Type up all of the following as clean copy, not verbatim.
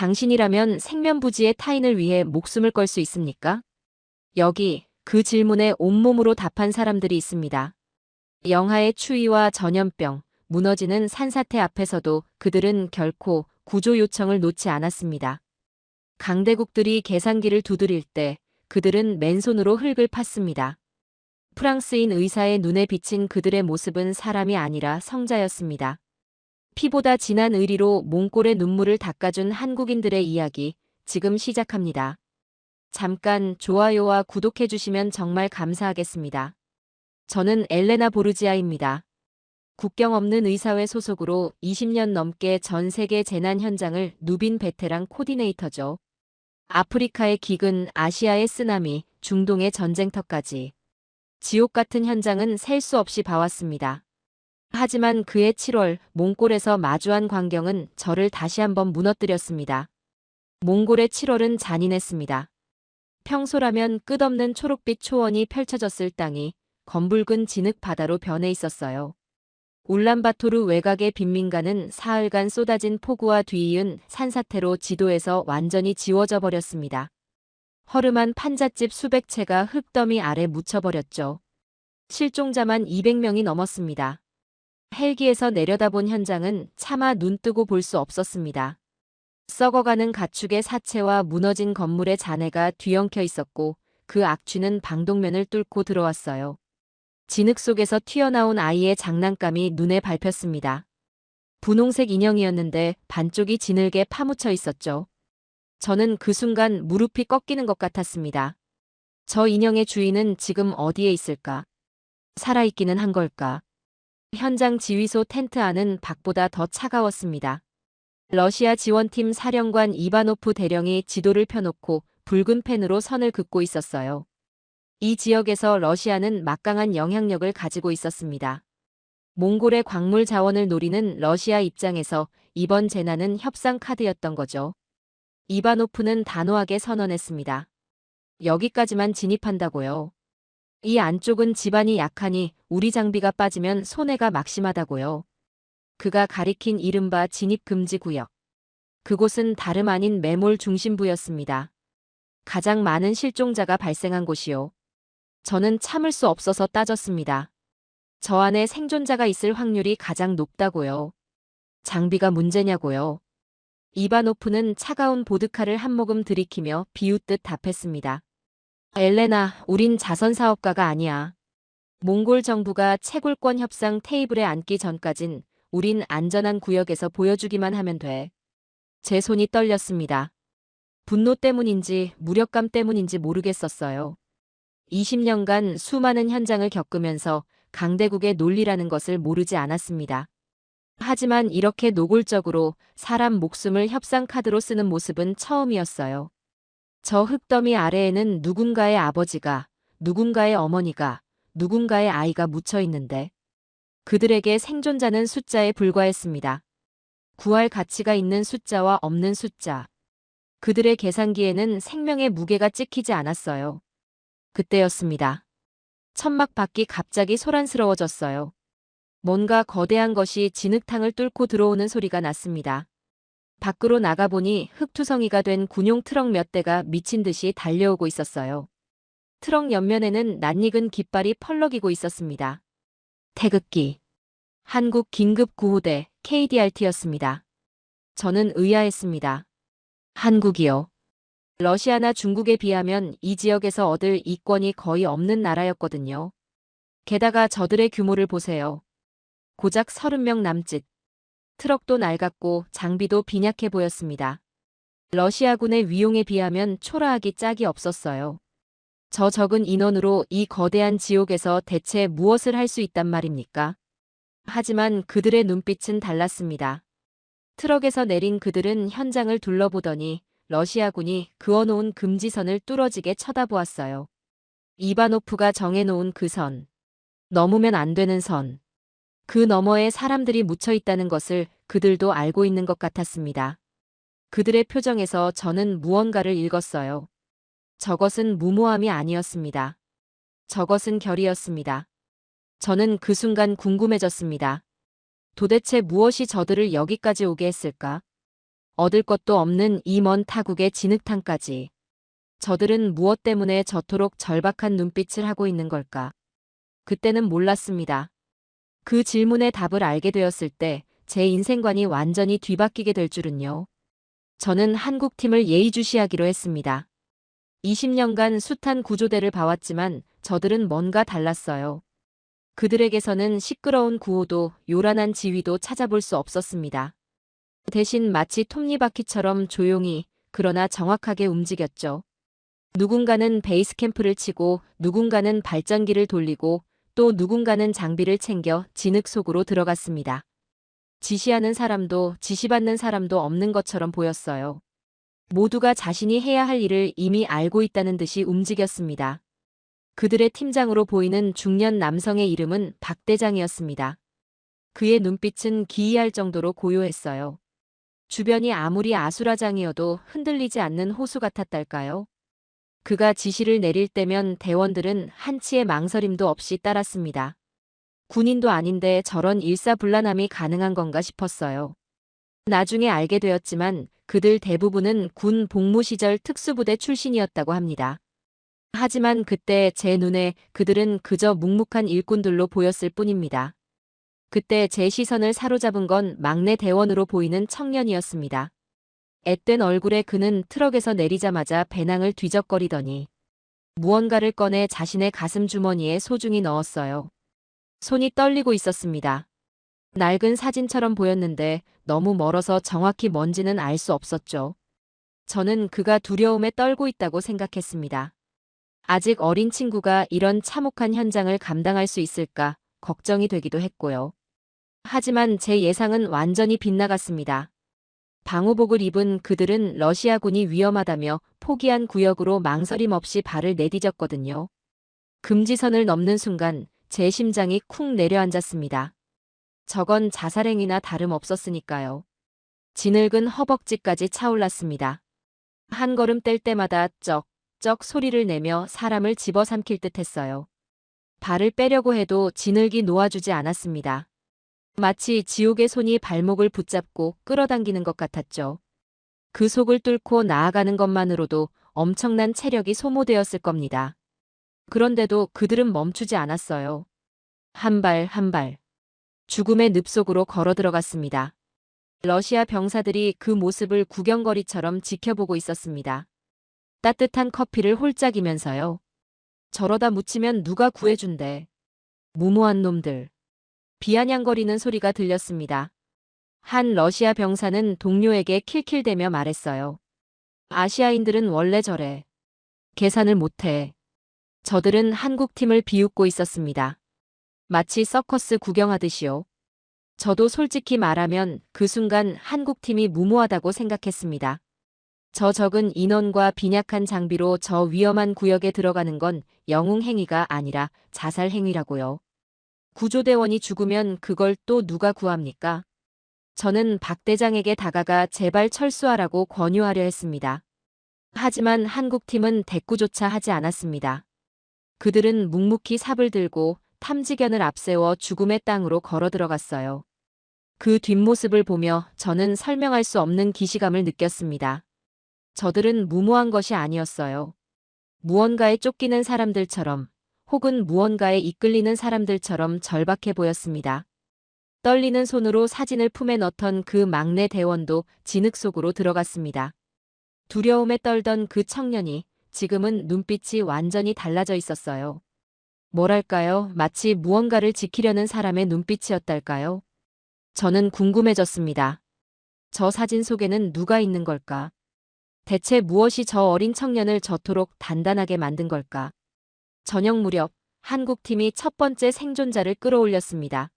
당신이라면 생면부지의 타인을 위해 목숨을 걸 수 있습니까? 여기 그 질문에 온몸으로 답한 사람들이 있습니다. 영하의 추위와 전염병, 무너지는 산사태 앞에서도 그들은 결코 구조 요청을 놓지 않았습니다. 강대국들이 계산기를 두드릴 때 그들은 맨손으로 흙을 팠습니다. 프랑스인 의사의 눈에 비친 그들의 모습은 사람이 아니라 성자였습니다. 피보다 진한 의리로 몽골의 눈물을 닦아준 한국인들의 이야기, 지금 시작합니다. 잠깐 좋아요와 구독해주시면 정말 감사하겠습니다. 저는 엘레나 보르지아입니다. 국경 없는 의사회 소속으로 20년 넘게 전 세계 재난 현장을 누빈 베테랑 코디네이터죠. 아프리카의 기근, 아시아의 쓰나미, 중동의 전쟁터까지. 지옥 같은 현장은 셀 수 없이 봐왔습니다. 하지만 그해 7월 몽골에서 마주한 광경은 저를 다시 한번 무너뜨렸습니다. 몽골의 7월은 잔인했습니다. 평소라면 끝없는 초록빛 초원이 펼쳐졌을 땅이 검붉은 진흙 바다로 변해 있었어요. 울란바토르 외곽의 빈민가는 사흘간 쏟아진 폭우와 뒤이은 산사태로 지도에서 완전히 지워져 버렸습니다. 허름한 판잣집 수백 채가 흙더미 아래 묻혀버렸죠. 실종자만 200명이 넘었습니다. 헬기에서 내려다본 현장은 차마 눈뜨고 볼 수 없었습니다. 썩어가는 가축의 사체와 무너진 건물의 잔해가 뒤엉켜 있었고 그 악취는 방독면을 뚫고 들어왔어요. 진흙 속에서 튀어나온 아이의 장난감이 눈에 밟혔습니다. 분홍색 인형이었는데 반쪽이 진흙에 파묻혀 있었죠. 저는 그 순간 무릎이 꺾이는 것 같았습니다. 저 인형의 주인은 지금 어디에 있을까? 살아있기는 한 걸까? 현장 지휘소 텐트 안은 밖보다 더 차가웠습니다. 러시아 지원팀 사령관 이바노프 대령이 지도를 펴놓고 붉은 펜으로 선을 긋고 있었어요. 이 지역에서 러시아는 막강한 영향력을 가지고 있었습니다. 몽골의 광물 자원을 노리는 러시아 입장에서 이번 재난은 협상 카드였던 거죠. 이바노프는 단호하게 선언했습니다. 여기까지만 진입한다고요. 이 안쪽은 지반이 약하니 우리 장비가 빠지면 손해가 막심하다고요. 그가 가리킨 이른바 진입금지 구역. 그곳은 다름 아닌 매몰 중심부였습니다. 가장 많은 실종자가 발생한 곳이요. 저는 참을 수 없어서 따졌습니다. 저 안에 생존자가 있을 확률이 가장 높다고요. 장비가 문제냐고요. 이바노프는 차가운 보드카를 한 모금 들이키며 비웃듯 답했습니다. 엘레나, 우린 자선사업가가 아니야. 몽골 정부가 채굴권 협상 테이블에 앉기 전까진 우린 안전한 구역에서 보여주기만 하면 돼. 제 손이 떨렸습니다. 분노 때문인지 무력감 때문인지 모르겠었어요. 20년간 수많은 현장을 겪으면서 강대국의 논리라는 것을 모르지 않았습니다. 하지만 이렇게 노골적으로 사람 목숨을 협상 카드로 쓰는 모습은 처음이었어요. 저 흙더미 아래에는 누군가의 아버지가, 누군가의 어머니가, 누군가의 아이가 묻혀 있는데 그들에게 생존자는 숫자에 불과했습니다. 구할 가치가 있는 숫자와 없는 숫자. 그들의 계산기에는 생명의 무게가 찍히지 않았어요. 그때였습니다. 천막 밖이 갑자기 소란스러워졌어요. 뭔가 거대한 것이 진흙탕을 뚫고 들어오는 소리가 났습니다. 밖으로 나가보니 흙투성이가 된 군용 트럭 몇 대가 미친 듯이 달려오고 있었어요. 트럭 옆면에는 낯익은 깃발이 펄럭이고 있었습니다. 태극기. 한국 긴급구호대 KDRT였습니다. 저는 의아했습니다. 한국이요. 러시아나 중국에 비하면 이 지역에서 얻을 이권이 거의 없는 나라였거든요. 게다가 저들의 규모를 보세요. 고작 30명 남짓. 트럭도 낡았고 장비도 빈약해 보였습니다. 러시아군의 위용에 비하면 초라하기 짝이 없었어요. 저 적은 인원으로 이 거대한 지옥에서 대체 무엇을 할 수 있단 말입니까? 하지만 그들의 눈빛은 달랐습니다. 트럭에서 내린 그들은 현장을 둘러보더니 러시아군이 그어놓은 금지선을 뚫어지게 쳐다보았어요. 이바노프가 정해놓은 그 선. 넘으면 안 되는 선. 그 너머에 사람들이 묻혀 있다는 것을 그들도 알고 있는 것 같았습니다. 그들의 표정에서 저는 무언가를 읽었어요. 저것은 무모함이 아니었습니다. 저것은 결의였습니다. 저는 그 순간 궁금해졌습니다. 도대체 무엇이 저들을 여기까지 오게 했을까? 얻을 것도 없는 이 먼 타국의 진흙탕까지. 저들은 무엇 때문에 저토록 절박한 눈빛을 하고 있는 걸까? 그때는 몰랐습니다. 그 질문의 답을 알게 되었을 때 제 인생관이 완전히 뒤바뀌게 될 줄은요. 저는 한국팀을 예의주시하기로 했습니다. 20년간 숱한 구조대를 봐왔지만 저들은 뭔가 달랐어요. 그들에게서는 시끄러운 구호도 요란한 지휘도 찾아볼 수 없었습니다. 대신 마치 톱니바퀴처럼 조용히 그러나 정확하게 움직였죠. 누군가는 베이스 캠프를 치고 누군가는 발전기를 돌리고 또 누군가는 장비를 챙겨 진흙 속으로 들어갔습니다. 지시하는 사람도 지시받는 사람도 없는 것처럼 보였어요. 모두가 자신이 해야 할 일을 이미 알고 있다는 듯이 움직였습니다. 그들의 팀장으로 보이는 중년 남성의 이름은 박 대장이었습니다. 그의 눈빛은 기이할 정도로 고요했어요. 주변이 아무리 아수라장이어도 흔들리지 않는 호수 같았달까요? 그가 지시를 내릴 때면 대원들은 한치의 망설임도 없이 따랐습니다. 군인도 아닌데 저런 일사불란함이 가능한 건가 싶었어요. 나중에 알게 되었지만 그들 대부분은 군 복무 시절 특수부대 출신이었다고 합니다. 하지만 그때 제 눈에 그들은 그저 묵묵한 일꾼들로 보였을 뿐입니다. 그때 제 시선을 사로잡은 건 막내 대원으로 보이는 청년이었습니다. 앳된 얼굴에 그는 트럭에서 내리자마자 배낭을 뒤적거리더니 무언가를 꺼내 자신의 가슴 주머니에 소중히 넣었어요. 손이 떨리고 있었습니다. 낡은 사진처럼 보였는데 너무 멀어서 정확히 뭔지는 알 수 없었죠. 저는 그가 두려움에 떨고 있다고 생각했습니다. 아직 어린 친구가 이런 참혹한 현장을 감당할 수 있을까 걱정이 되기도 했고요. 하지만 제 예상은 완전히 빗나갔습니다. 방호복을 입은 그들은 러시아군이 위험하다며 포기한 구역으로 망설임 없이 발을 내디뎠거든요. 금지선을 넘는 순간 제 심장이 쿵 내려앉았습니다. 저건 자살행위나 다름없었으니까요. 진흙은 허벅지까지 차올랐습니다. 한 걸음 뗄 때마다 쩍쩍 소리를 내며 사람을 집어삼킬 듯했어요. 발을 빼려고 해도 진흙이 놓아주지 않았습니다. 마치 지옥의 손이 발목을 붙잡고 끌어당기는 것 같았죠. 그 속을 뚫고 나아가는 것만으로도 엄청난 체력이 소모되었을 겁니다. 그런데도 그들은 멈추지 않았어요. 한 발 한 발. 죽음의 늪속으로 걸어 들어갔습니다. 러시아 병사들이 그 모습을 구경거리처럼 지켜보고 있었습니다. 따뜻한 커피를 홀짝이면서요. 저러다 묻히면 누가 구해준대. 무모한 놈들. 비아냥거리는 소리가 들렸습니다. 한 러시아 병사는 동료에게 킬킬대며 말했어요. 아시아인들은 원래 저래. 계산을 못해. 저들은 한국팀을 비웃고 있었습니다. 마치 서커스 구경하듯이요. 저도 솔직히 말하면 그 순간 한국팀이 무모하다고 생각했습니다. 저 적은 인원과 빈약한 장비로 저 위험한 구역에 들어가는 건 영웅행위가 아니라 자살행위라고요. 구조대원이 죽으면 그걸 또 누가 구합니까? 저는 박 대장에게 다가가 제발 철수하라고 권유하려 했습니다. 하지만 한국팀은 대꾸조차 하지 않았습니다. 그들은 묵묵히 삽을 들고 탐지견을 앞세워 죽음의 땅으로 걸어 들어갔어요. 그 뒷모습을 보며 저는 설명할 수 없는 기시감을 느꼈습니다. 저들은 무모한 것이 아니었어요. 무언가에 쫓기는 사람들처럼 혹은 무언가에 이끌리는 사람들처럼 절박해 보였습니다. 떨리는 손으로 사진을 품에 넣던 그 막내 대원도 진흙 속으로 들어갔습니다. 두려움에 떨던 그 청년이 지금은 눈빛이 완전히 달라져 있었어요. 뭐랄까요? 마치 무언가를 지키려는 사람의 눈빛이었달까요? 저는 궁금해졌습니다. 저 사진 속에는 누가 있는 걸까? 대체 무엇이 저 어린 청년을 저토록 단단하게 만든 걸까? 저녁 무렵 한국팀이 첫 번째 생존자를 끌어올렸습니다.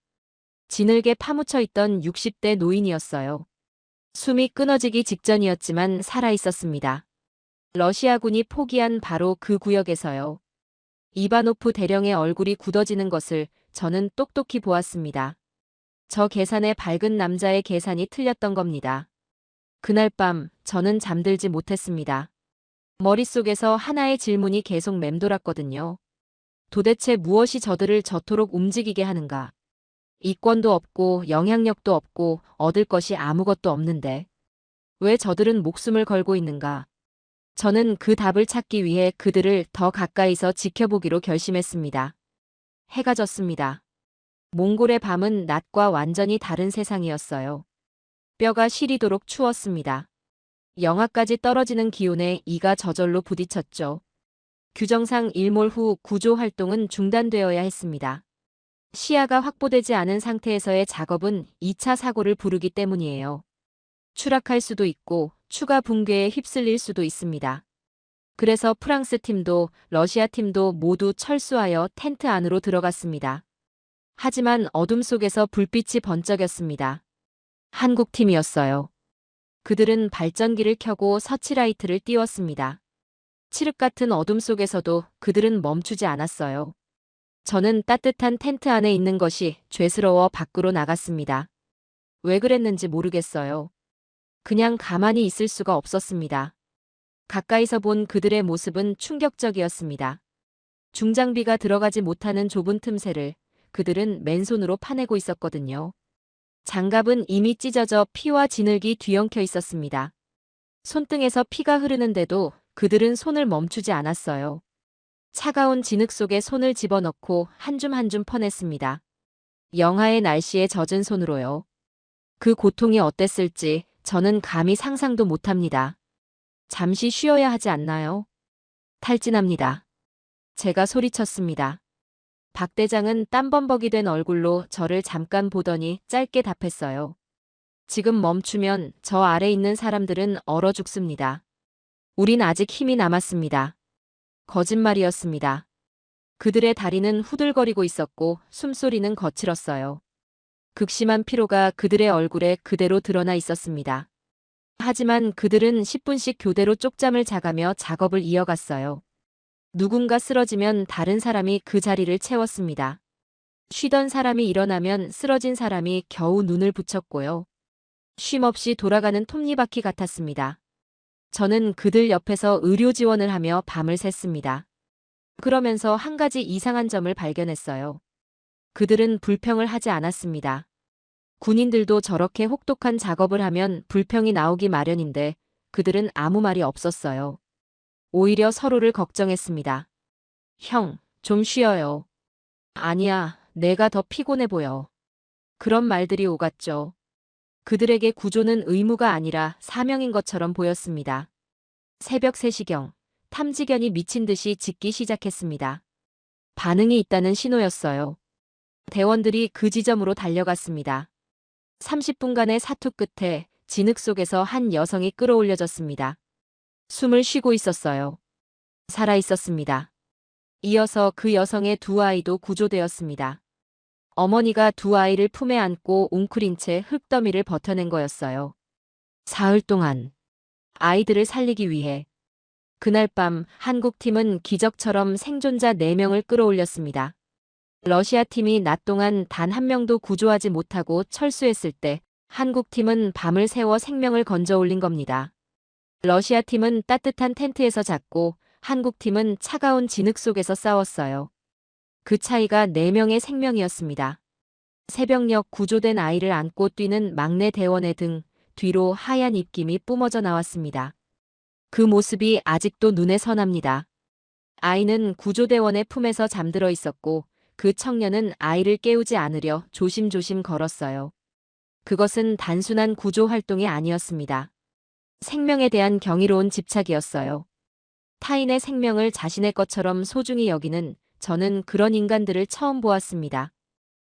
진흙에 파묻혀 있던 60대 노인이었어요. 숨이 끊어지기 직전이었지만 살아있었습니다. 러시아군이 포기한 바로 그 구역에서요. 이바노프 대령의 얼굴이 굳어지는 것을 저는 똑똑히 보았습니다. 저 계산의 밝은 남자의 계산이 틀렸던 겁니다. 그날 밤 저는 잠들지 못했습니다. 머릿속에서 하나의 질문이 계속 맴돌았거든요. 도대체 무엇이 저들을 저토록 움직이게 하는가? 이권도 없고 영향력도 없고 얻을 것이 아무것도 없는데. 왜 저들은 목숨을 걸고 있는가? 저는 그 답을 찾기 위해 그들을 더 가까이서 지켜보기로 결심했습니다. 해가 졌습니다. 몽골의 밤은 낮과 완전히 다른 세상이었어요. 뼈가 시리도록 추웠습니다. 영하까지 떨어지는 기온에 이가 저절로 부딪혔죠. 규정상 일몰 후 구조 활동은 중단되어야 했습니다. 시야가 확보되지 않은 상태에서의 작업은 2차 사고를 부르기 때문이에요. 추락할 수도 있고 추가 붕괴에 휩쓸릴 수도 있습니다. 그래서 프랑스 팀도 러시아 팀도 모두 철수하여 텐트 안으로 들어갔습니다. 하지만 어둠 속에서 불빛이 번쩍였습니다. 한국 팀이었어요. 그들은 발전기를 켜고 서치라이트를 띄웠습니다. 칠흑 같은 어둠 속에서도 그들은 멈추지 않았어요. 저는 따뜻한 텐트 안에 있는 것이 죄스러워 밖으로 나갔습니다. 왜 그랬는지 모르겠어요. 그냥 가만히 있을 수가 없었습니다. 가까이서 본 그들의 모습은 충격적이었습니다. 중장비가 들어가지 못하는 좁은 틈새를 그들은 맨손으로 파내고 있었거든요. 장갑은 이미 찢어져 피와 진흙이 뒤엉켜 있었습니다. 손등에서 피가 흐르는데도 그들은 손을 멈추지 않았어요. 차가운 진흙 속에 손을 집어넣고 한 줌 한 줌 퍼냈습니다. 영하의 날씨에 젖은 손으로요. 그 고통이 어땠을지 저는 감히 상상도 못합니다. 잠시 쉬어야 하지 않나요? 탈진합니다. 제가 소리쳤습니다. 박 대장은 땀범벅이 된 얼굴로 저를 잠깐 보더니 짧게 답했어요. 지금 멈추면 저 아래 있는 사람들은 얼어 죽습니다. 우린 아직 힘이 남았습니다. 거짓말이었습니다. 그들의 다리는 후들거리고 있었고 숨소리는 거칠었어요. 극심한 피로가 그들의 얼굴에 그대로 드러나 있었습니다. 하지만 그들은 10분씩 교대로 쪽잠을 자가며 작업을 이어갔어요. 누군가 쓰러지면 다른 사람이 그 자리를 채웠습니다. 쉬던 사람이 일어나면 쓰러진 사람이 겨우 눈을 붙였고요. 쉼없이 돌아가는 톱니바퀴 같았습니다. 저는 그들 옆에서 의료 지원을 하며 밤을 샜습니다. 그러면서 한 가지 이상한 점을 발견했어요. 그들은 불평을 하지 않았습니다. 군인들도 저렇게 혹독한 작업을 하면 불평이 나오기 마련인데 그들은 아무 말이 없었어요. 오히려 서로를 걱정했습니다. 형, 좀 쉬어요. 아니야, 내가 더 피곤해 보여. 그런 말들이 오갔죠. 그들에게 구조는 의무가 아니라 사명인 것처럼 보였습니다. 새벽 3시경, 탐지견이 미친 듯이 짖기 시작했습니다. 반응이 있다는 신호였어요. 대원들이 그 지점으로 달려갔습니다. 30분간의 사투 끝에 진흙 속에서 한 여성이 끌어올려졌습니다. 숨을 쉬고 있었어요. 살아 있었습니다. 이어서 그 여성의 두 아이도 구조되었습니다. 어머니가 두 아이를 품에 안고 웅크린 채 흙더미를 버텨낸 거였어요. 사흘 동안 아이들을 살리기 위해 그날 밤 한국 팀은 기적처럼 생존자 4명을 끌어올렸습니다. 러시아 팀이 낮 동안 단 한 명도 구조하지 못하고 철수했을 때 한국 팀은 밤을 새워 생명을 건져 올린 겁니다. 러시아 팀은 따뜻한 텐트에서 잤고 한국 팀은 차가운 진흙 속에서 싸웠어요. 그 차이가 4명의 생명이었습니다. 새벽녘 구조된 아이를 안고 뛰는 막내 대원의 등 뒤로 하얀 입김이 뿜어져 나왔습니다. 그 모습이 아직도 눈에 선합니다. 아이는 구조대원의 품에서 잠들어 있었고 그 청년은 아이를 깨우지 않으려 조심조심 걸었어요. 그것은 단순한 구조 활동이 아니었습니다. 생명에 대한 경이로운 집착이었어요. 타인의 생명을 자신의 것처럼 소중히 여기는 저는 그런 인간들을 처음 보았습니다.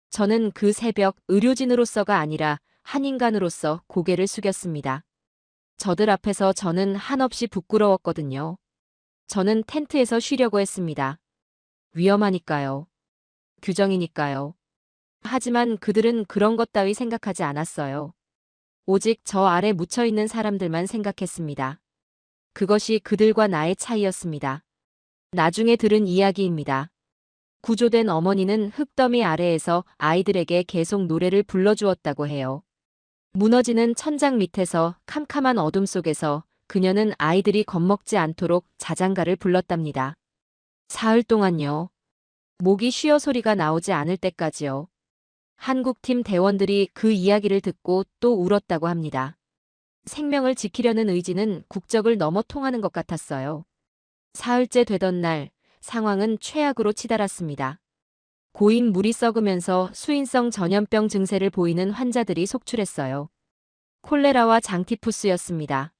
저는 그 새벽 의료진으로서가 아니라 한 인간으로서 고개를 숙였습니다. 저들 앞에서 저는 한없이 부끄러웠거든요. 저는 텐트에서 쉬려고 했습니다. 위험하니까요. 규정이니까요. 하지만 그들은 그런 것 따위 생각하지 않았어요. 오직 저 아래 묻혀있는 사람들만 생각했습니다. 그것이 그들과 나의 차이였습니다. 나중에 들은 이야기입니다. 구조된 어머니는 흙더미 아래에서 아이들에게 계속 노래를 불러주었다고 해요. 무너지는 천장 밑에서 캄캄한 어둠 속에서 그녀는 아이들이 겁먹지 않도록 자장가를 불렀답니다. 사흘 동안요. 목이 쉬어 소리가 나오지 않을 때까지요. 한국팀 대원들이 그 이야기를 듣고 또 울었다고 합니다. 생명을 지키려는 의지는 국적을 넘어 통하는 것 같았어요. 사흘째 되던 날, 상황은 최악으로 치달았습니다. 고인 물이 썩으면서 수인성 전염병 증세를 보이는 환자들이 속출했어요. 콜레라와 장티푸스였습니다.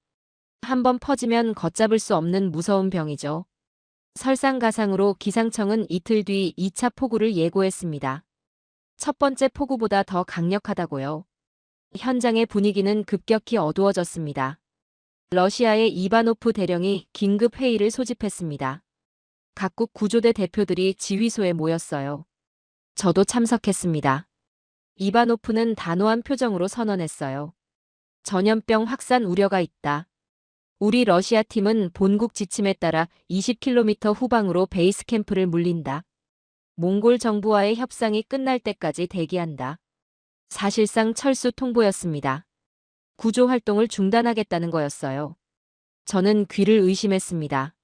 한번 퍼지면 걷잡을 수 없는 무서운 병이죠. 설상가상으로 기상청은 이틀 뒤 2차 폭우를 예고했습니다. 첫 번째 폭우보다 더 강력하다고요. 현장의 분위기는 급격히 어두워졌습니다. 러시아의 이바노프 대령이 긴급 회의를 소집했습니다. 각국 구조대 대표들이 지휘소에 모였어요. 저도 참석했습니다. 이바노프는 단호한 표정으로 선언했어요. 전염병 확산 우려가 있다. 우리 러시아 팀은 본국 지침에 따라 20km 후방으로 베이스 캠프를 물린다. 몽골 정부와의 협상이 끝날 때까지 대기한다. 사실상 철수 통보였습니다. 구조 활동을 중단하겠다는 거였어요. 저는 귀를 의심했습니다.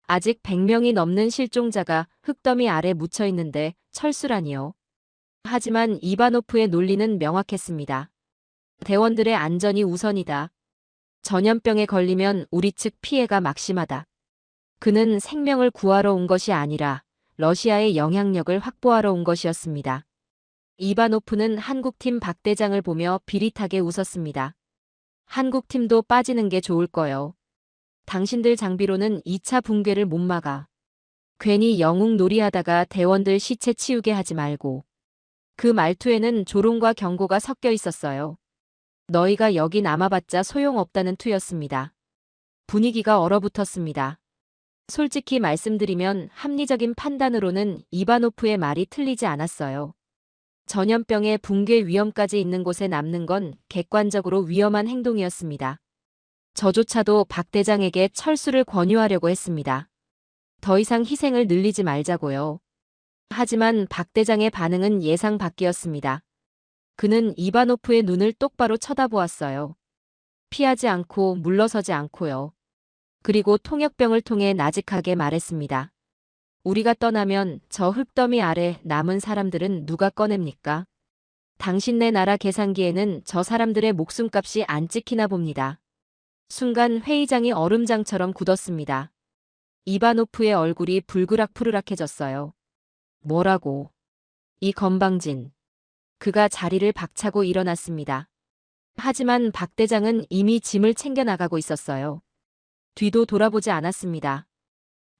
아직 100명이 넘는 실종자가 흙더미 아래 묻혀 있는데 철수라니요. 하지만 이바노프의 논리는 명확했습니다. 대원들의 안전이 우선이다. 전염병에 걸리면 우리 측 피해가 막심하다. 그는 생명을 구하러 온 것이 아니라 러시아의 영향력을 확보하러 온 것이었습니다. 이바노프는 한국팀 박 대장을 보며 비릿하게 웃었습니다. 한국팀도 빠지는 게 좋을 거요. 당신들 장비로는 2차 붕괴를 못 막아. 괜히 영웅 놀이하다가 대원들 시체 치우게 하지 말고. 그 말투에는 조롱과 경고가 섞여 있었어요. 너희가 여기 남아봤자 소용없다는 투였습니다. 분위기가 얼어붙었습니다. 솔직히 말씀드리면 합리적인 판단으로는 이바노프의 말이 틀리지 않았어요. 전염병의 붕괴 위험까지 있는 곳에 남는 건 객관적으로 위험한 행동이었습니다. 저조차도 박 대장에게 철수를 권유하려고 했습니다. 더 이상 희생을 늘리지 말자고요. 하지만 박 대장의 반응은 예상 밖이었습니다. 그는 이바노프의 눈을 똑바로 쳐다보았어요. 피하지 않고 물러서지 않고요. 그리고 통역병을 통해 나직하게 말했습니다. 우리가 떠나면 저 흙더미 아래 남은 사람들은 누가 꺼냅니까? 당신네 나라 계산기에는 저 사람들의 목숨값이 안 찍히나 봅니다. 순간 회의장이 얼음장처럼 굳었습니다. 이바노프의 얼굴이 불그락푸르락해졌어요. 뭐라고? 이 건방진. 그가 자리를 박차고 일어났습니다. 하지만 박 대장은 이미 짐을 챙겨 나가고 있었어요. 뒤도 돌아보지 않았습니다.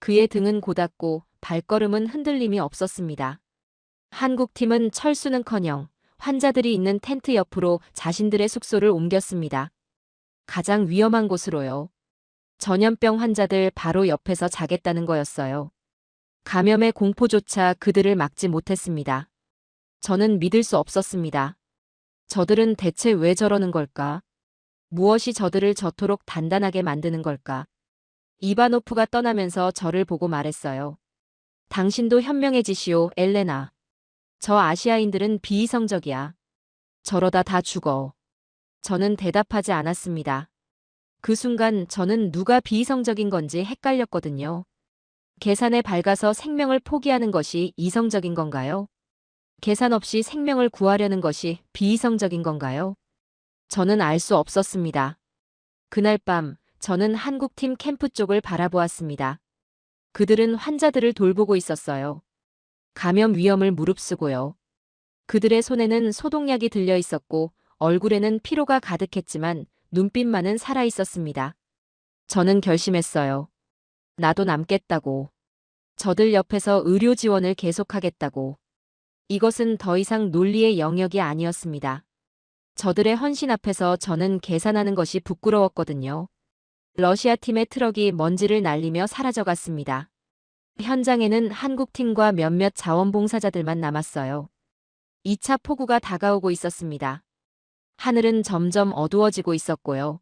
그의 등은 고닫고 발걸음은 흔들림이 없었습니다. 한국팀은 철수는커녕 환자들이 있는 텐트 옆으로 자신들의 숙소를 옮겼습니다. 가장 위험한 곳으로요. 전염병 환자들 바로 옆에서 자겠다는 거였어요. 감염의 공포조차 그들을 막지 못했습니다. 저는 믿을 수 없었습니다. 저들은 대체 왜 저러는 걸까? 무엇이 저들을 저토록 단단하게 만드는 걸까? 이바노프가 떠나면서 저를 보고 말했어요. 당신도 현명해지시오, 엘레나. 저 아시아인들은 비이성적이야. 저러다 다 죽어. 저는 대답하지 않았습니다. 그 순간 저는 누가 비이성적인 건지 헷갈렸거든요. 계산에 밝아서 생명을 포기하는 것이 이성적인 건가요? 계산 없이 생명을 구하려는 것이 비이성적인 건가요? 저는 알 수 없었습니다. 그날 밤 저는 한국팀 캠프 쪽을 바라보았습니다. 그들은 환자들을 돌보고 있었어요. 감염 위험을 무릅쓰고요. 그들의 손에는 소독약이 들려 있었고 얼굴에는 피로가 가득했지만 눈빛만은 살아 있었습니다. 저는 결심했어요. 나도 남겠다고. 저들 옆에서 의료 지원을 계속하겠다고. 이것은 더 이상 논리의 영역이 아니었습니다. 저들의 헌신 앞에서 저는 계산하는 것이 부끄러웠거든요. 러시아 팀의 트럭이 먼지를 날리며 사라져갔습니다. 현장에는 한국팀과 몇몇 자원봉사자들만 남았어요. 2차 폭우가 다가오고 있었습니다. 하늘은 점점 어두워지고 있었고요.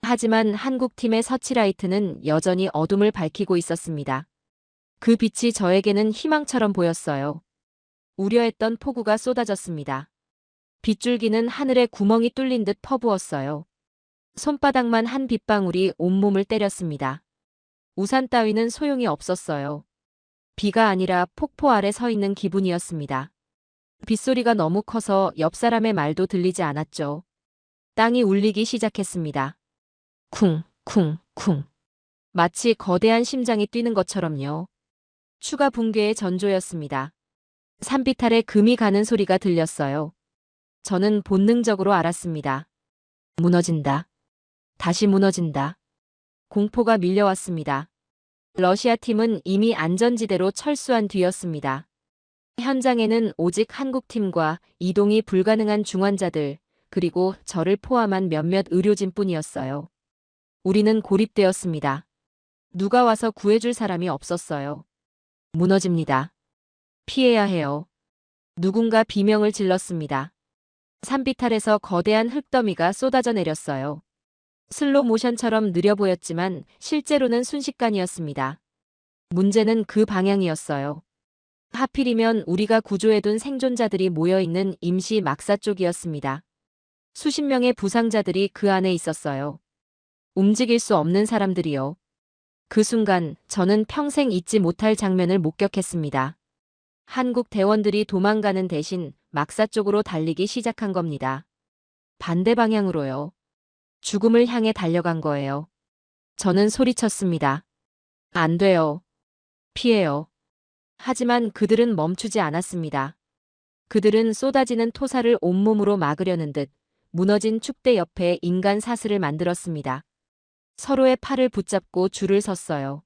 하지만 한국팀의 서치라이트는 여전히 어둠을 밝히고 있었습니다. 그 빛이 저에게는 희망처럼 보였어요. 우려했던 폭우가 쏟아졌습니다. 빗줄기는 하늘에 구멍이 뚫린 듯 퍼부었어요. 손바닥만 한 빗방울이 온몸을 때렸습니다. 우산 따위는 소용이 없었어요. 비가 아니라 폭포 아래 서 있는 기분이었습니다. 빗소리가 너무 커서 옆 사람의 말도 들리지 않았죠. 땅이 울리기 시작했습니다. 쿵, 쿵, 쿵. 마치 거대한 심장이 뛰는 것처럼요. 추가 붕괴의 전조였습니다. 산비탈에 금이 가는 소리가 들렸어요. 저는 본능적으로 알았습니다. 무너진다. 다시 무너진다. 공포가 밀려왔습니다. 러시아 팀은 이미 안전지대로 철수한 뒤였습니다. 현장에는 오직 한국 팀과 이동이 불가능한 중환자들, 그리고 저를 포함한 몇몇 의료진뿐이었어요. 우리는 고립되었습니다. 누가 와서 구해줄 사람이 없었어요. 무너집니다. 피해야 해요. 누군가 비명을 질렀습니다. 산비탈에서 거대한 흙더미가 쏟아져 내렸어요. 슬로 모션처럼 느려 보였지만 실제로는 순식간이었습니다. 문제는 그 방향이었어요. 하필이면 우리가 구조해둔 생존자들이 모여있는 임시 막사 쪽이었습니다. 수십 명의 부상자들이 그 안에 있었어요. 움직일 수 없는 사람들이요. 그 순간 저는 평생 잊지 못할 장면을 목격했습니다. 한국 대원들이 도망가는 대신 막사 쪽으로 달리기 시작한 겁니다. 반대 방향으로요. 죽음을 향해 달려간 거예요. 저는 소리쳤습니다. 안 돼요. 피해요. 하지만 그들은 멈추지 않았습니다. 그들은 쏟아지는 토사를 온몸으로 막으려는 듯 무너진 축대 옆에 인간 사슬을 만들었습니다. 서로의 팔을 붙잡고 줄을 섰어요.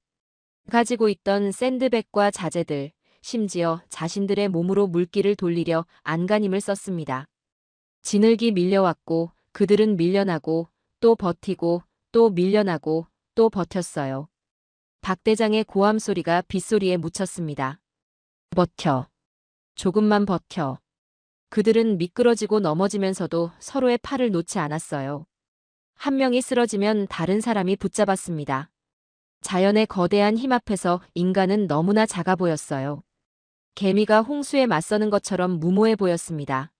가지고 있던 샌드백과 자재들, 심지어 자신들의 몸으로 물길을 돌리려 안간힘을 썼습니다. 진흙이 밀려왔고 그들은 밀려나고 또 버티고 또 밀려나고 또 버텼어요. 박 대장의 고함 소리가 빗소리에 묻혔습니다. 버텨. 조금만 버텨. 그들은 미끄러지고 넘어지면서도 서로의 팔을 놓지 않았어요. 한 명이 쓰러지면 다른 사람이 붙잡았습니다. 자연의 거대한 힘 앞에서 인간은 너무나 작아 보였어요. 개미가 홍수에 맞서는 것처럼 무모해 보였습니다.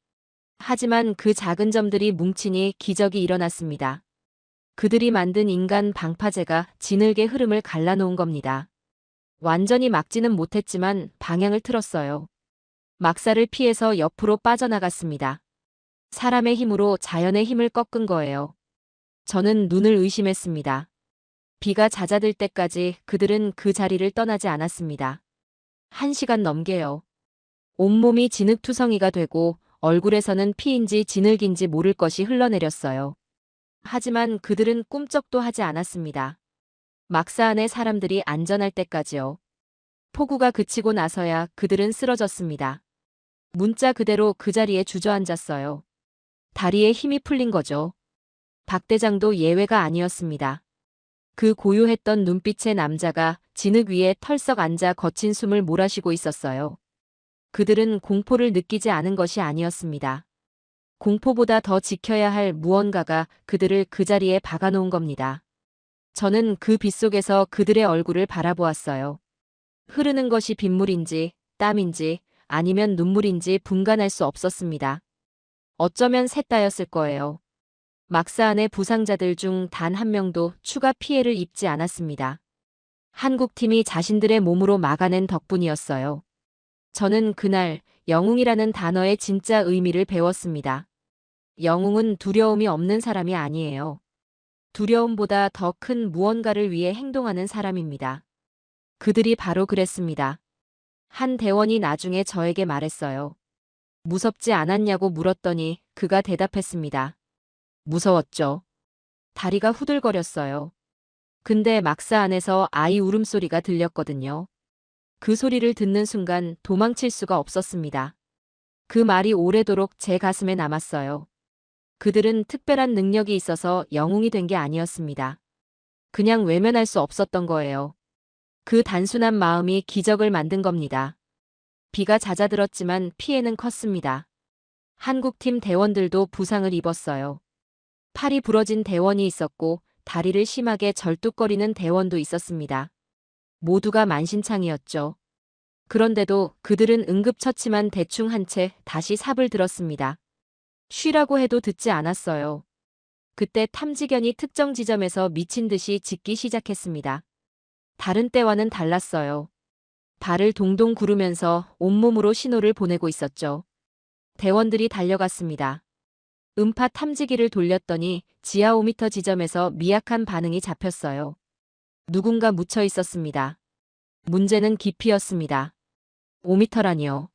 하지만 그 작은 점들이 뭉치니 기적이 일어났습니다. 그들이 만든 인간 방파제가 진흙의 흐름을 갈라놓은 겁니다. 완전히 막지는 못했지만 방향을 틀었어요. 막사를 피해서 옆으로 빠져나갔습니다. 사람의 힘으로 자연의 힘을 꺾은 거예요. 저는 눈을 의심했습니다. 비가 잦아들 때까지 그들은 그 자리를 떠나지 않았습니다. 1시간 넘게요. 온몸이 진흙투성이가 되고 얼굴에서는 피인지 진흙인지 모를 것이 흘러내렸어요. 하지만 그들은 꿈쩍도 하지 않았습니다. 막사 안의 사람들이 안전할 때까지요. 폭우가 그치고 나서야 그들은 쓰러졌습니다. 문자 그대로 그 자리에 주저앉았어요. 다리에 힘이 풀린 거죠. 박 대장도 예외가 아니었습니다. 그 고요했던 눈빛의 남자가 진흙 위에 털썩 앉아 거친 숨을 몰아쉬고 있었어요. 그들은 공포를 느끼지 않은 것이 아니었습니다. 공포보다 더 지켜야 할 무언가가 그들을 그 자리에 박아놓은 겁니다. 저는 그 빗속에서 그들의 얼굴을 바라보았어요. 흐르는 것이 빗물인지 땀인지 아니면 눈물인지 분간할 수 없었습니다. 어쩌면 셋 다였을 거예요. 막사 안의 부상자들 중 단 한 명도 추가 피해를 입지 않았습니다. 한국팀이 자신들의 몸으로 막아낸 덕분이었어요. 저는 그날 영웅이라는 단어의 진짜 의미를 배웠습니다. 영웅은 두려움이 없는 사람이 아니에요. 두려움보다 더 큰 무언가를 위해 행동하는 사람입니다. 그들이 바로 그랬습니다. 한 대원이 나중에 저에게 말했어요. 무섭지 않았냐고 물었더니 그가 대답했습니다. 무서웠죠. 다리가 후들거렸어요. 근데 막사 안에서 아이 울음소리가 들렸거든요. 그 소리를 듣는 순간 도망칠 수가 없었습니다. 그 말이 오래도록 제 가슴에 남았어요. 그들은 특별한 능력이 있어서 영웅이 된 게 아니었습니다. 그냥 외면할 수 없었던 거예요. 그 단순한 마음이 기적을 만든 겁니다. 비가 잦아들었지만 피해는 컸습니다. 한국팀 대원들도 부상을 입었어요. 팔이 부러진 대원이 있었고 다리를 심하게 절뚝거리는 대원도 있었습니다. 모두가 만신창이었죠. 그런데도 그들은 응급처치만 대충 한 채 다시 삽을 들었습니다. 쉬라고 해도 듣지 않았어요. 그때 탐지견이 특정 지점에서 미친 듯이 짖기 시작했습니다. 다른 때와는 달랐어요. 발을 동동 구르면서 온몸으로 신호를 보내고 있었죠. 대원들이 달려갔습니다. 음파 탐지기를 돌렸더니 지하 5m 지점에서 미약한 반응이 잡혔어요. 누군가 묻혀 있었습니다. 문제는 깊이였습니다. 5m라니요.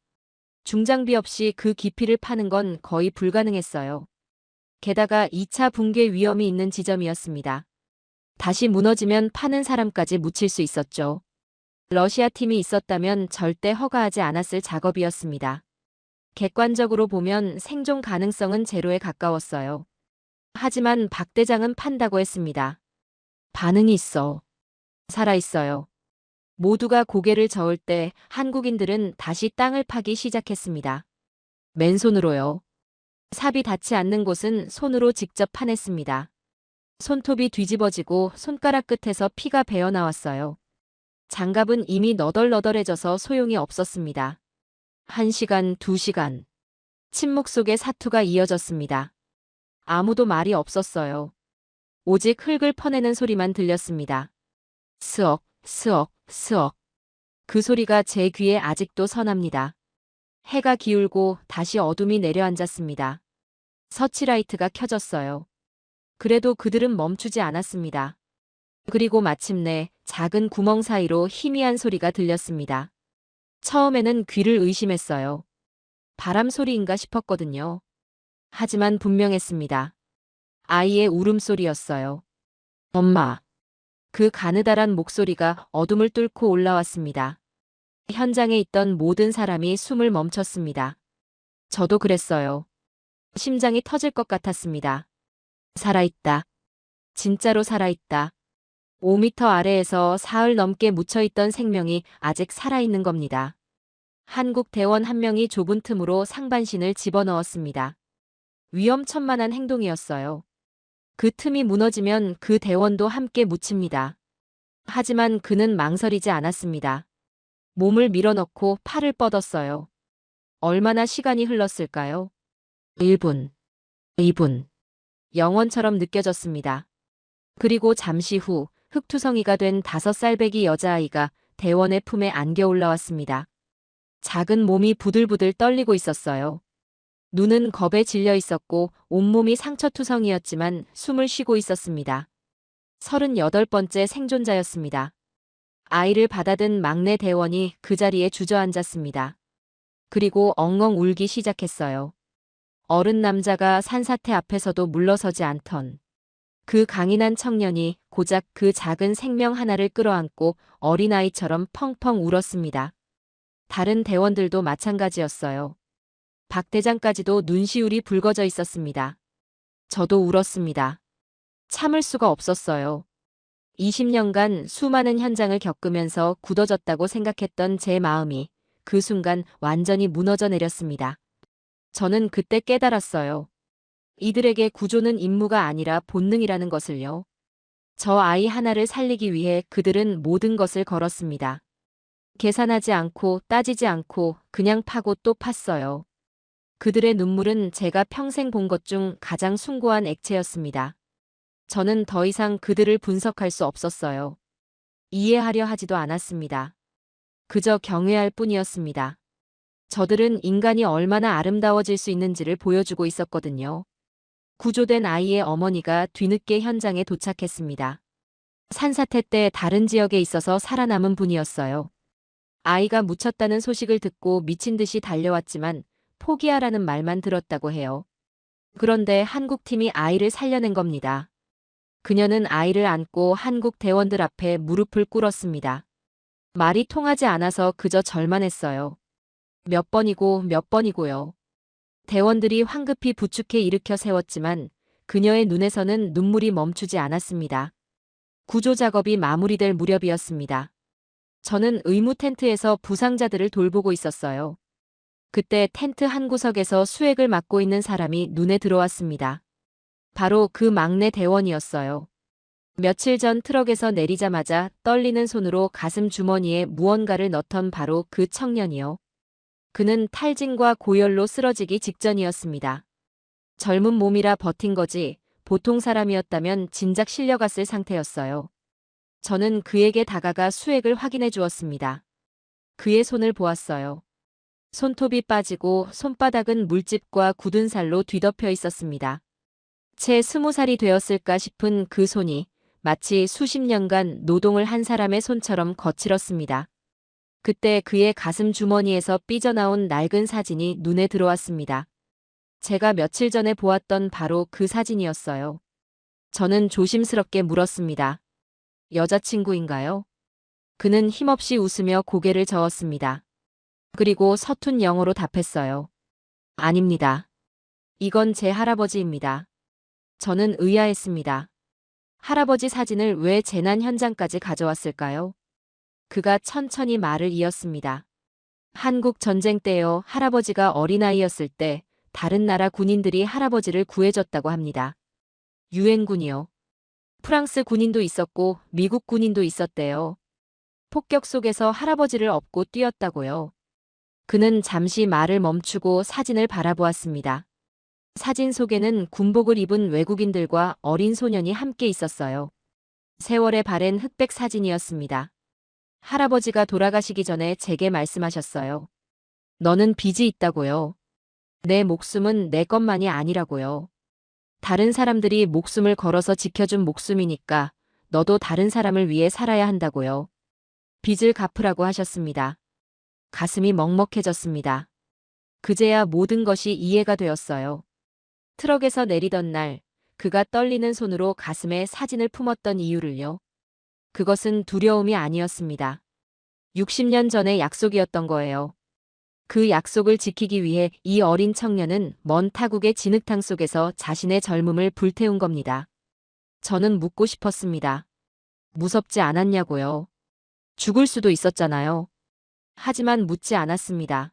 중장비 없이 그 깊이를 파는 건 거의 불가능했어요. 게다가 2차 붕괴 위험이 있는 지점이었습니다. 다시 무너지면 파는 사람까지 묻힐 수 있었죠. 러시아 팀이 있었다면 절대 허가하지 않았을 작업이었습니다. 객관적으로 보면 생존 가능성은 제로에 가까웠어요. 하지만 박 대장은 판다고 했습니다. 반응이 있어. 살아있어요. 모두가 고개를 저을 때 한국인들은 다시 땅을 파기 시작했습니다. 맨손으로요. 삽이 닿지 않는 곳은 손으로 직접 파냈습니다. 손톱이 뒤집어지고 손가락 끝에서 피가 배어 나왔어요. 장갑은 이미 너덜너덜해져서 소용이 없었습니다. 1시간, 2시간. 침묵 속에 사투가 이어졌습니다. 아무도 말이 없었어요. 오직 흙을 퍼내는 소리만 들렸습니다. 스억, 스억, 스억. 그 소리가 제 귀에 아직도 선합니다. 해가 기울고 다시 어둠이 내려앉았습니다. 서치라이트가 켜졌어요. 그래도 그들은 멈추지 않았습니다. 그리고 마침내 작은 구멍 사이로 희미한 소리가 들렸습니다. 처음에는 귀를 의심했어요. 바람 소리인가 싶었거든요. 하지만 분명했습니다. 아이의 울음소리였어요. 엄마. 그 가느다란 목소리가 어둠을 뚫고 올라왔습니다. 현장에 있던 모든 사람이 숨을 멈췄습니다. 저도 그랬어요. 심장이 터질 것 같았습니다. 살아있다. 진짜로 살아있다. 5m 아래에서 사흘 넘게 묻혀있던 생명이 아직 살아있는 겁니다. 한국 대원 한 명이 좁은 틈으로 상반신을 집어넣었습니다. 위험천만한 행동이었어요. 그 틈이 무너지면 그 대원도 함께 묻힙니다. 하지만 그는 망설이지 않았습니다. 몸을 밀어넣고 팔을 뻗었어요. 얼마나 시간이 흘렀을까요? 1분, 2분. 영원처럼 느껴졌습니다. 그리고 잠시 후 흙투성이가 된 5살배기 여자아이가 대원의 품에 안겨 올라왔습니다. 작은 몸이 부들부들 떨리고 있었어요. 눈은 겁에 질려 있었고 온몸이 상처투성이었지만 숨을 쉬고 있었습니다. 38번째 생존자였습니다. 아이를 받아든 막내 대원이 그 자리에 주저앉았습니다. 그리고 엉엉 울기 시작했어요. 어른 남자가 산사태 앞에서도 물러서지 않던 그 강인한 청년이 고작 그 작은 생명 하나를 끌어안고 어린아이처럼 펑펑 울었습니다. 다른 대원들도 마찬가지였어요. 박 대장까지도 눈시울이 붉어져 있었습니다. 저도 울었습니다. 참을 수가 없었어요. 20년간 수많은 현장을 겪으면서 굳어졌다고 생각했던 제 마음이 그 순간 완전히 무너져 내렸습니다. 저는 그때 깨달았어요. 이들에게 구조는 임무가 아니라 본능이라는 것을요. 저 아이 하나를 살리기 위해 그들은 모든 것을 걸었습니다. 계산하지 않고 따지지 않고 그냥 파고 또 팠어요. 그들의 눈물은 제가 평생 본 것 중 가장 숭고한 액체였습니다. 저는 더 이상 그들을 분석할 수 없었어요. 이해하려 하지도 않았습니다. 그저 경외할 뿐이었습니다. 저들은 인간이 얼마나 아름다워질 수 있는지를 보여주고 있었거든요. 구조된 아이의 어머니가 뒤늦게 현장에 도착했습니다. 산사태 때 다른 지역에 있어서 살아남은 분이었어요. 아이가 묻혔다는 소식을 듣고 미친 듯이 달려왔지만 포기하라는 말만 들었다고 해요. 그런데 한국팀이 아이를 살려낸 겁니다. 그녀는 아이를 안고 한국 대원들 앞에 무릎을 꿇었습니다. 말이 통하지 않아서 그저 절만했어요. 몇 번이고요. 대원들이 황급히 부축해 일으켜 세웠지만 그녀의 눈에서는 눈물이 멈추지 않았습니다. 구조 작업이 마무리될 무렵이었습니다. 저는 의무 텐트에서 부상자들을 돌보고 있었어요. 그때 텐트 한 구석에서 수액을 맡고 있는 사람이 눈에 들어왔습니다. 바로 그 막내 대원이었어요. 며칠 전 트럭에서 내리자마자 떨리는 손으로 가슴 주머니에 무언가를 넣던 바로 그 청년이요. 그는 탈진과 고열로 쓰러지기 직전이었습니다. 젊은 몸이라 버틴 거지 보통 사람이었다면 진작 실려갔을 상태였어요. 저는 그에게 다가가 수액을 확인해 주었습니다. 그의 손을 보았어요. 손톱이 빠지고 손바닥은 물집과 굳은 살로 뒤덮여 있었습니다. 채 20살이 되었을까 싶은 그 손이 마치 수십 년간 노동을 한 사람의 손처럼 거칠었습니다. 그때 그의 가슴 주머니에서 삐져나온 낡은 사진이 눈에 들어왔습니다. 제가 며칠 전에 보았던 바로 그 사진이었어요. 저는 조심스럽게 물었습니다. 여자친구인가요? 그는 힘없이 웃으며 고개를 저었습니다. 그리고 서툰 영어로 답했어요. 아닙니다. 이건 제 할아버지입니다. 저는 의아했습니다. 할아버지 사진을 왜 재난 현장까지 가져왔을까요? 그가 천천히 말을 이었습니다. 한국 전쟁 때요, 할아버지가 어린아이였을 때 다른 나라 군인들이 할아버지를 구해줬다고 합니다. 유엔군이요. 프랑스 군인도 있었고 미국 군인도 있었대요. 폭격 속에서 할아버지를 업고 뛰었다고요. 그는 잠시 말을 멈추고 사진을 바라보았습니다. 사진 속에는 군복을 입은 외국인들과 어린 소년이 함께 있었어요. 세월에 바랜 흑백 사진이었습니다. 할아버지가 돌아가시기 전에 제게 말씀하셨어요. 너는 빚이 있다고요. 내 목숨은 내 것만이 아니라고요. 다른 사람들이 목숨을 걸어서 지켜준 목숨이니까 너도 다른 사람을 위해 살아야 한다고요. 빚을 갚으라고 하셨습니다. 가슴이 먹먹해졌습니다. 그제야 모든 것이 이해가 되었어요. 트럭에서 내리던 날, 그가 떨리는 손으로 가슴에 사진을 품었던 이유를요. 그것은 두려움이 아니었습니다. 60년 전의 약속이었던 거예요. 그 약속을 지키기 위해 이 어린 청년은 먼 타국의 진흙탕 속에서 자신의 젊음을 불태운 겁니다. 저는 묻고 싶었습니다. 무섭지 않았냐고요. 죽을 수도 있었잖아요. 하지만 묻지 않았습니다.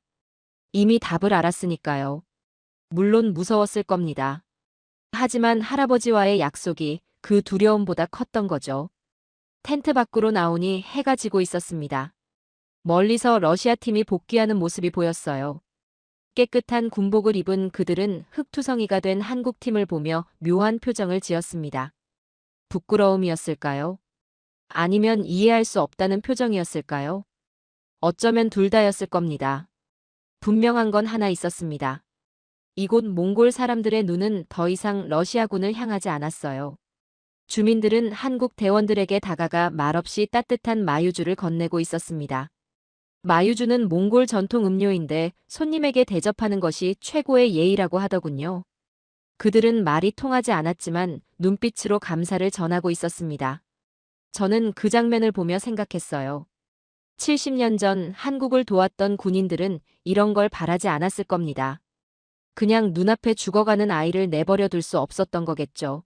이미 답을 알았으니까요. 물론 무서웠을 겁니다. 하지만 할아버지와의 약속이 그 두려움보다 컸던 거죠. 텐트 밖으로 나오니 해가 지고 있었습니다. 멀리서 러시아 팀이 복귀하는 모습이 보였어요. 깨끗한 군복을 입은 그들은 흙투성이가 된 한국 팀을 보며 묘한 표정을 지었습니다. 부끄러움이었을까요? 아니면 이해할 수 없다는 표정이었을까요? 어쩌면 둘 다였을 겁니다. 분명한 건 하나 있었습니다. 이곳 몽골 사람들의 눈은 더 이상 러시아군을 향하지 않았어요. 주민들은 한국 대원들에게 다가가 말없이 따뜻한 마유주를 건네고 있었습니다. 마유주는 몽골 전통 음료인데 손님에게 대접하는 것이 최고의 예의라고 하더군요. 그들은 말이 통하지 않았지만 눈빛으로 감사를 전하고 있었습니다. 저는 그 장면을 보며 생각했어요. 70년 전 한국을 도왔던 군인들은 이런 걸 바라지 않았을 겁니다. 그냥 눈앞에 죽어가는 아이를 내버려 둘 수 없었던 거겠죠.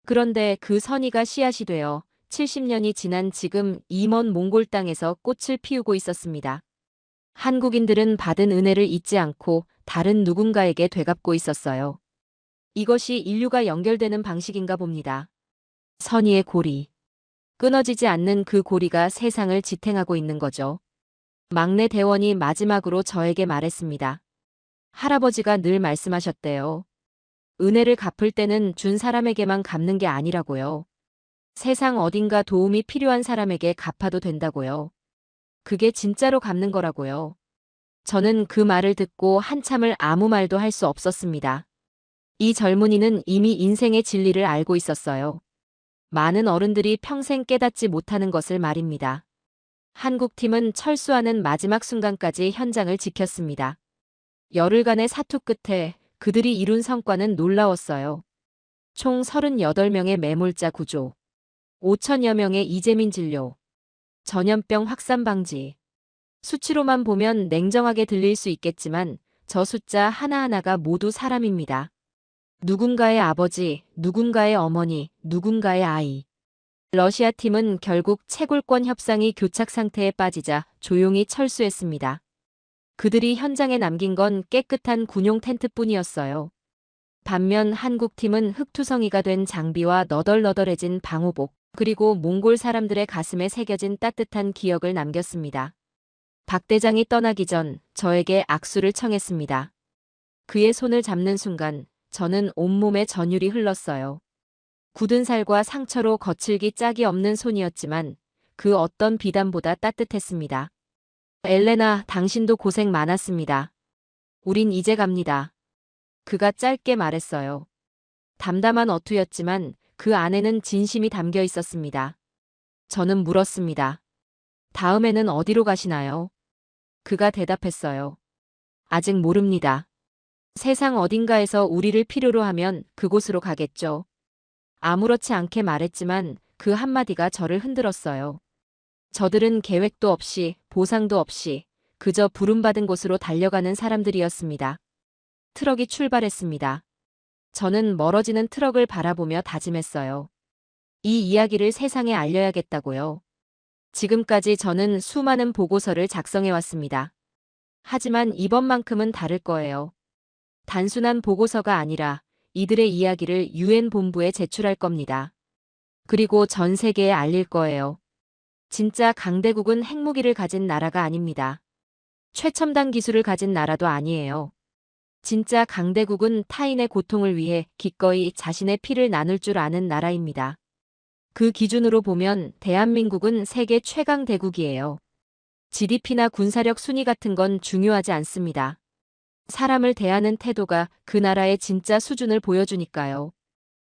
그런데 그 선의가 씨앗이 되어 70년이 지난 지금 이 먼 몽골 땅에서 꽃을 피우고 있었습니다. 한국인들은 받은 은혜를 잊지 않고 다른 누군가에게 되갚고 있었어요. 이것이 인류가 연결되는 방식인가 봅니다. 선의의 고리. 끊어지지 않는 그 고리가 세상을 지탱하고 있는 거죠. 막내 대원이 마지막으로 저에게 말했습니다. 할아버지가 늘 말씀하셨대요. 은혜를 갚을 때는 준 사람에게만 갚는 게 아니라고요. 세상 어딘가 도움이 필요한 사람에게 갚아도 된다고요. 그게 진짜로 갚는 거라고요. 저는 그 말을 듣고 한참을 아무 말도 할 수 없었습니다. 이 젊은이는 이미 인생의 진리를 알고 있었어요. 많은 어른들이 평생 깨닫지 못하는 것을 말입니다. 한국팀은 철수하는 마지막 순간까지 현장을 지켰습니다. 열흘간의 사투 끝에 그들이 이룬 성과는 놀라웠어요. 총 38명의 매몰자 구조, 5천여 명의 이재민 진료, 전염병 확산 방지. 수치로만 보면 냉정하게 들릴 수 있겠지만 저 숫자 하나하나가 모두 사람입니다. 누군가의 아버지, 누군가의 어머니, 누군가의 아이. 러시아 팀은 결국 채굴권 협상이 교착 상태에 빠지자 조용히 철수했습니다. 그들이 현장에 남긴 건 깨끗한 군용 텐트뿐이었어요. 반면 한국 팀은 흙투성이가 된 장비와 너덜너덜해진 방호복, 그리고 몽골 사람들의 가슴에 새겨진 따뜻한 기억을 남겼습니다. 박 대장이 떠나기 전 저에게 악수를 청했습니다. 그의 손을 잡는 순간 저는 온몸에 전율이 흘렀어요. 굳은 살과 상처로 거칠기 짝이 없는 손이었지만 그 어떤 비단보다 따뜻했습니다. 엘레나, 당신도 고생 많았습니다. 우린 이제 갑니다. 그가 짧게 말했어요. 담담한 어투였지만 그 안에는 진심이 담겨 있었습니다. 저는 물었습니다. 다음에는 어디로 가시나요? 그가 대답했어요. 아직 모릅니다. 세상 어딘가에서 우리를 필요로 하면 그곳으로 가겠죠. 아무렇지 않게 말했지만 그 한마디가 저를 흔들었어요. 저들은 계획도 없이, 보상도 없이, 그저 부름받은 곳으로 달려가는 사람들이었습니다. 트럭이 출발했습니다. 저는 멀어지는 트럭을 바라보며 다짐했어요. 이 이야기를 세상에 알려야겠다고요. 지금까지 저는 수많은 보고서를 작성해왔습니다. 하지만 이번만큼은 다를 거예요. 단순한 보고서가 아니라 이들의 이야기를 유엔 본부에 제출할 겁니다. 그리고 전 세계에 알릴 거예요. 진짜 강대국은 핵무기를 가진 나라가 아닙니다. 최첨단 기술을 가진 나라도 아니에요. 진짜 강대국은 타인의 고통을 위해 기꺼이 자신의 피를 나눌 줄 아는 나라입니다. 그 기준으로 보면 대한민국은 세계 최강 대국이에요. GDP나 군사력 순위 같은 건 중요하지 않습니다. 사람을 대하는 태도가 그 나라의 진짜 수준을 보여주니까요.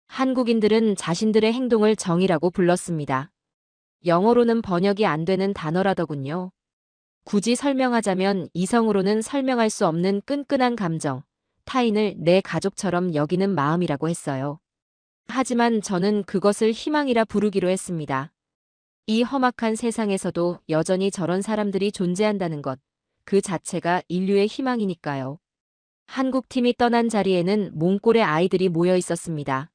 한국인들은 자신들의 행동을 정의라고 불렀습니다. 영어로는 번역이 안 되는 단어라더군요. 굳이 설명하자면 이성으로는 설명할 수 없는 끈끈한 감정, 타인을 내 가족처럼 여기는 마음이라고 했어요. 하지만 저는 그것을 희망이라 부르기로 했습니다. 이 험악한 세상에서도 여전히 저런 사람들이 존재한다는 것, 그 자체가 인류의 희망이니까요. 한국팀이 떠난 자리에는 몽골의 아이들이 모여 있었습니다.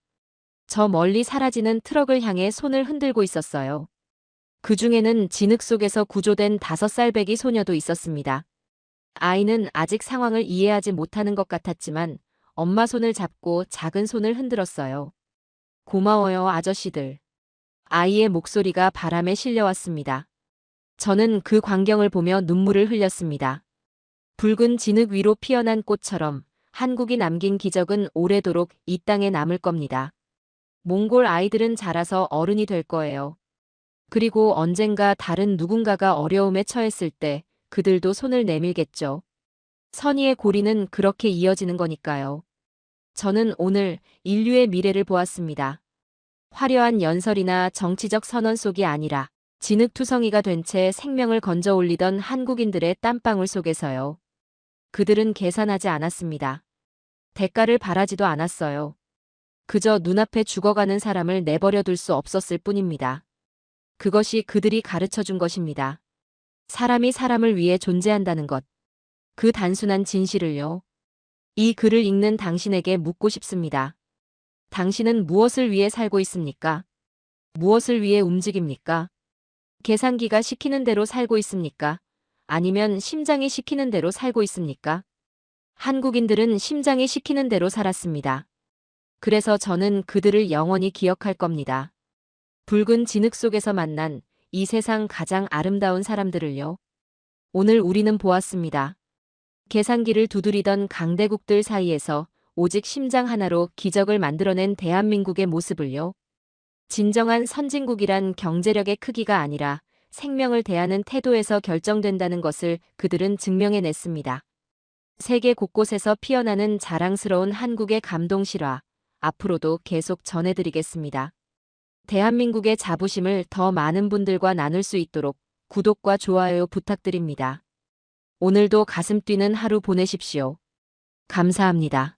저 멀리 사라지는 트럭을 향해 손을 흔들고 있었어요. 그 중에는 진흙 속에서 구조된 5살 배기 소녀도 있었습니다. 아이는 아직 상황을 이해하지 못하는 것 같았지만 엄마 손을 잡고 작은 손을 흔들었어요. 고마워요, 아저씨들. 아이의 목소리가 바람에 실려왔습니다. 저는 그 광경을 보며 눈물을 흘렸습니다. 붉은 진흙 위로 피어난 꽃처럼 한국이 남긴 기적은 오래도록 이 땅에 남을 겁니다. 몽골 아이들은 자라서 어른이 될 거예요. 그리고 언젠가 다른 누군가가 어려움에 처했을 때 그들도 손을 내밀겠죠. 선의의 고리는 그렇게 이어지는 거니까요. 저는 오늘 인류의 미래를 보았습니다. 화려한 연설이나 정치적 선언 속이 아니라 진흙투성이가 된 채 생명을 건져 올리던 한국인들의 땀방울 속에서요. 그들은 계산하지 않았습니다. 대가를 바라지도 않았어요. 그저 눈앞에 죽어가는 사람을 내버려 둘 수 없었을 뿐입니다. 그것이 그들이 가르쳐 준 것입니다. 사람이 사람을 위해 존재한다는 것. 그 단순한 진실을요. 이 글을 읽는 당신에게 묻고 싶습니다. 당신은 무엇을 위해 살고 있습니까? 무엇을 위해 움직입니까? 계산기가 시키는 대로 살고 있습니까? 아니면 심장이 시키는 대로 살고 있습니까? 한국인들은 심장이 시키는 대로 살았습니다. 그래서 저는 그들을 영원히 기억할 겁니다. 붉은 진흙 속에서 만난 이 세상 가장 아름다운 사람들을요. 오늘 우리는 보았습니다. 계산기를 두드리던 강대국들 사이에서 오직 심장 하나로 기적을 만들어낸 대한민국의 모습을요. 진정한 선진국이란 경제력의 크기가 아니라 생명을 대하는 태도에서 결정된다는 것을 그들은 증명해냈습니다. 세계 곳곳에서 피어나는 자랑스러운 한국의 감동 실화, 앞으로도 계속 전해드리겠습니다. 대한민국의 자부심을 더 많은 분들과 나눌 수 있도록 구독과 좋아요 부탁드립니다. 오늘도 가슴 뛰는 하루 보내십시오. 감사합니다.